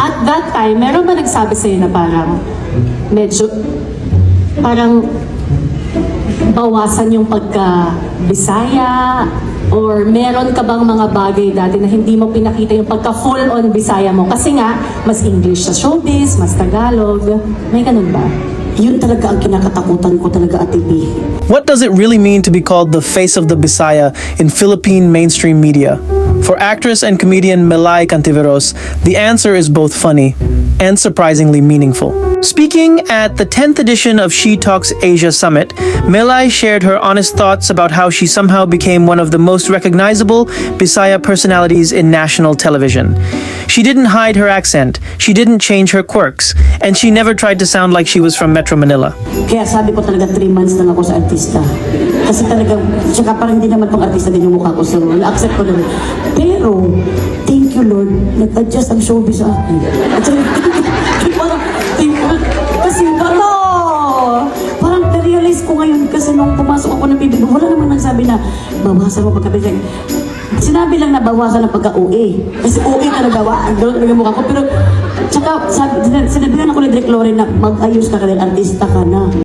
At that time, meron ba nagsabi sa'yo na parang medyo, parang bawasan yung pagka-Bisaya? Or meron ka bang mga bagay dati na hindi mo pinakita yung pagka-full-on Bisaya mo? Kasi nga, mas English sa showbiz, mas Tagalog. May ganun ba? Yun talaga ang kinakatakutan ko talaga, Ate B. What does it really mean to be called the face of the Bisaya in Philippine mainstream media? For actress and comedian Melay Cantiveros, the answer is both funny and surprisingly meaningful. Speaking at the 10th edition of She Talks Asia Summit, Melay shared her honest thoughts about how she somehow became one of the most recognizable Bisaya personalities in national television. She didn't hide her accent, she didn't change her quirks, and she never tried to sound like she was from Metro Manila. Kaya sabi ko talaga 3 months lang ako sa artista. Kasi talaga, tsaka parang hindi naman pang artista din yung mukha ko. So, na-accept ko naman. Pero, thank you Lord, nag-adjust ang showbiz sa akin. At saka, parang, kasi parang na-realize ko ngayon kasi nung pumasok ako ng bibig, wala naman nagsabi na bawasan mo pagkabigay. Sinabi lang na bawasan ng pagka-OA. Kasi OA talaga, gano'n talaga mukha ko. Pero, tsaka, sinabihan ako ni Direk Loren na mag-ayos ka ka rin, artista ka na.